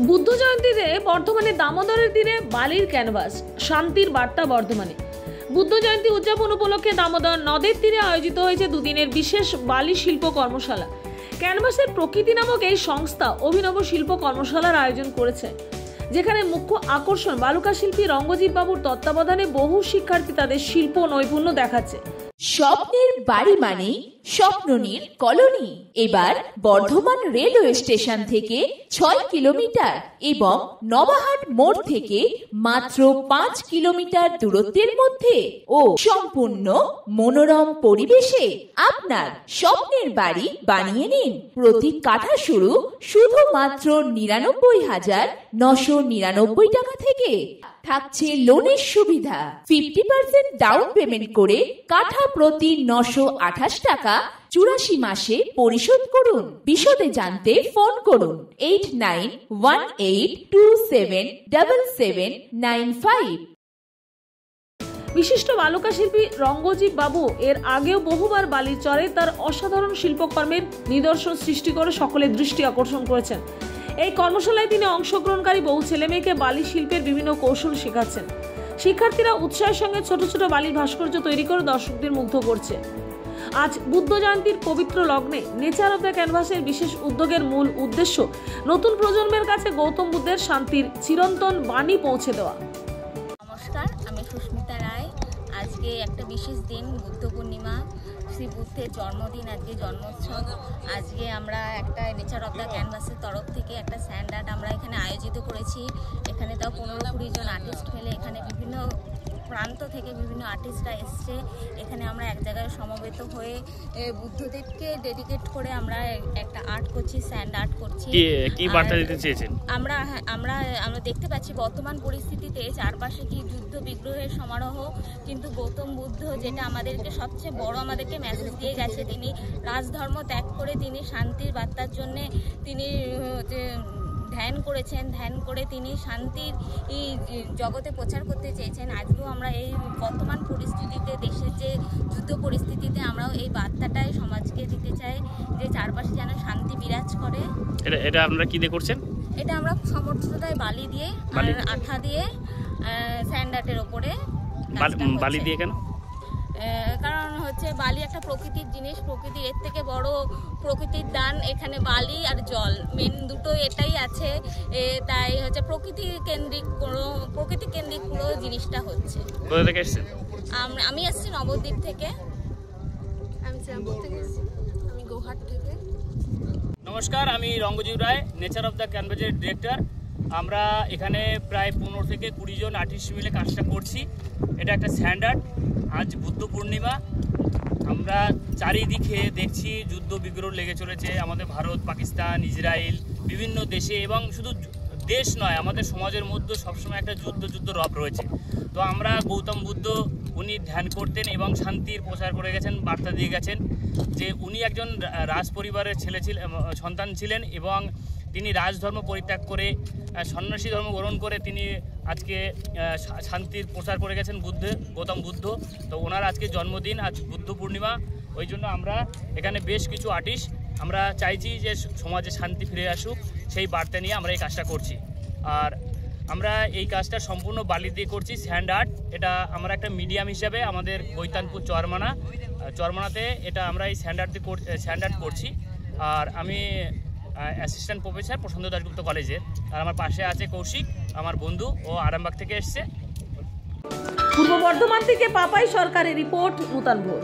বুদ্ধ জয়ন্তীতে বর্ধমানে দামোদরের তীরে বালির ক্যানভাস, শান্তির বার্তা বর্ধমানে। বুদ্ধ জয়ন্তী উদযাপন উপলক্ষে দামোদর নদের তীরে আয়োজিত হয়েছে দুদিনের বিশেষ বালি শিল্প কর্মশালা। ক্যানভাসের প্রকৃতি নামক এই সংস্থা অভিনব শিল্প কর্মশালার আয়োজন করেছে, যেখানে মুখ্য আকর্ষণ বালুকা শিল্পী রঙ্গজিৎ বাবুর তত্ত্বাবধানে বহু শিক্ষার্থী তাদের শিল্প নৈপুণ্য দেখাচ্ছে। স্বপ্নের বাড়ি মানে স্বপ্ননীর কলোনি এবার বর্ধমান রেলওয়ে স্টেশন থেকে 6 কিলোমিটার এবং নবাহাট মোড় থেকে মাত্র 5 কিলোমিটার দূরত্বের মধ্যে ও সম্পূর্ণ মনোরম পরিবেশে আপনার স্বপ্নের বাড়ি বানিয়ে নিন। প্রতি কাঠা শুধুমাত্র 99,999 টাকা থেকে। থাকছে লোনের সুবিধা, 50% ডাউন পেমেন্ট করে কাঠা প্রতি 928 টাকা 84 মাসে পরিশোধ করুন। বিশদে জানতে ফোন করুন 8918277795। বিশিষ্ট বালুকা শিল্পী রঙ্গজিৎ বাবু এর আগেও বহুবার বালির চরে তার অসাধারণ শিল্পকর্মের নিদর্শন সৃষ্টি করে সকলের দৃষ্টি আকর্ষণ করেছেন। এই কর্মশালায় তিনি অংশগ্রহণকারী বহু ছেলেমেয়েকে বালি শিল্পের বিভিন্ন কৌশল শেখাচ্ছেন। শিক্ষার্থীরা উৎসাহের সঙ্গে ছোট ছোট বালির ভাস্কর্য তৈরি করে দর্শকদের মুগ্ধ করছে। আজ বুদ্ধ জয়ন্তীর পবিত্র লগ্নে নেচার অব দ্য ক্যানভাসের বিশেষ উদ্যোগের মূল উদ্দেশ্য নতুন প্রজন্মের কাছে গৌতম বুদ্ধের শান্তির চিরন্তন বাণী পৌঁছে দেওয়া। নমস্কার, আমি সুস্মিতা রায়। আজকে একটা বিশেষ দিন, বুদ্ধ পূর্ণিমা, শ্রী বুদ্ধের জন্মদিন, আজকে জন্মোৎসব। আজকে আমরা একটা নেচার অব দ্য ক্যানভাসের তরফ থেকে একটা স্যান্ড আর্ট আমরা এখানে আয়োজিত করেছি। এখানে তাও 15-20 জন আর্টিস্ট ফেলে এখানে বিভিন্ন প্রান্ত থেকে বিভিন্ন আর্টিস্টরা এসছে। এখানে আমরা এক জায়গায় সমবেত হয়ে বুদ্ধদেবকে ডেডিকেট করে আমরা একটা আর্ট করছি, স্যান্ড আর্ট করছি। কি বার্তা দিতে চেয়েছেন? আমরা দেখতে পাচ্ছি বর্তমান পরিস্থিতিতে চারপাশে কি যুদ্ধ বিগ্রহের সমারোহ, কিন্তু গৌতম বুদ্ধ যেটা আমাদেরকে সবচেয়ে বড় আমাদেরকে মেসেজ দিয়ে গেছে, তিনি রাজধর্ম ত্যাগ করে তিনি শান্তির বার্তার জন্যে তিনি ধ্যান করেছেন। ধ্যান করে তিনি শান্তির জগতে প্রচার করতে চেয়েছেন। আজকেও আমরা এই বর্তমান পরিস্থিতিতে, দেশের যে যুদ্ধ পরিস্থিতিতে, আমরাও এই বার্তাটাই সমাজকে দিতে চাই যে চারপাশে যেন শান্তি বিরাজ করে। এটা আপনারা কি দিয়ে করছেন? এটা আমরা সমর্থতায় বালি দিয়ে আর আঠা দিয়ে স্যান্ড আর্টের ওপরে। বালি দিয়ে কেন? কারণ হচ্ছে বালি একটা প্রকৃতির জিনিস, প্রকৃতির এর থেকে বড় প্রকৃতির দান এখানে বালি আর জল, মেন দুটো এটাই আছে। তাই হচ্ছে প্রকৃতি কেন্দ্রিক পুরো জিনিসটা হচ্ছে। কোথা থেকে এসেছেন? আমি এসেছি নবদ্বীপ থেকে। আমি শ্রীরামপুর থেকে এসেছি। আমি গোহাট থেকে। নমস্কার, আমি রঙ্গজিৎ রায়, নেচার অব দ্য ক্যানভাসের ডিরেক্টর। আমরা এখানে প্রায় 15 থেকে 20 জন আর্টিস্ট মিলে কাজটা করছি। এটা একটা স্যান্ড আর্ট। আজ বুদ্ধ পূর্ণিমা, আমরা চারিদিকে দেখছি যুদ্ধ বিগ্রহ লেগে চলেছে আমাদের ভারত, পাকিস্তান, ইসরায়েল, বিভিন্ন দেশে, এবং শুধু দেশ নয়, আমাদের সমাজের মধ্যে সবসময় একটা যুদ্ধ রব রয়েছে। তো আমরা গৌতম বুদ্ধ, উনি ধ্যান করতেন এবং শান্তির প্রচার করে গেছেন, বার্তা দিয়ে গেছেন যে উনি একজন রাজ পরিবারের সন্তান ছিলেন এবং তিনি রাজধর্ম পরিত্যাগ করে সন্ন্যাসী ধর্ম গ্রহণ করে তিনি আজকে শান্তির প্রচার করে গেছেন গৌতম বুদ্ধ। তো ওনার আজকে জন্মদিন, আজ বুদ্ধ পূর্ণিমা। ওই জন্য আমরা এখানে বেশ কিছু আর্টিস্ট আমরা চাইছি যে সমাজে শান্তি ফিরে আসুক, সেই বার্তা নিয়ে আমরা এই কাজটা করছি। আর আমরা এই কাজটা সম্পূর্ণ বালি দিয়ে করছি, স্যান্ড আর্ট। এটা আমরা একটা মিডিয়াম হিসাবে আমাদের গৈতানপুর চরমানাতে এটা আমরা এই স্যান্ড আর্ট করছি। আর আমি অ্যাসিস্ট্যান্ট প্রফেসর প্রশান্ত দাশগুপ্ত কলেজের। আর আমার পাশে আছে কৌশিক, আমার বন্ধু, ও আরামবাগ থেকে এসছে। পূর্ব বর্ধমান থেকে পাপাই সরকারের রিপোর্ট, নূতন ভোর।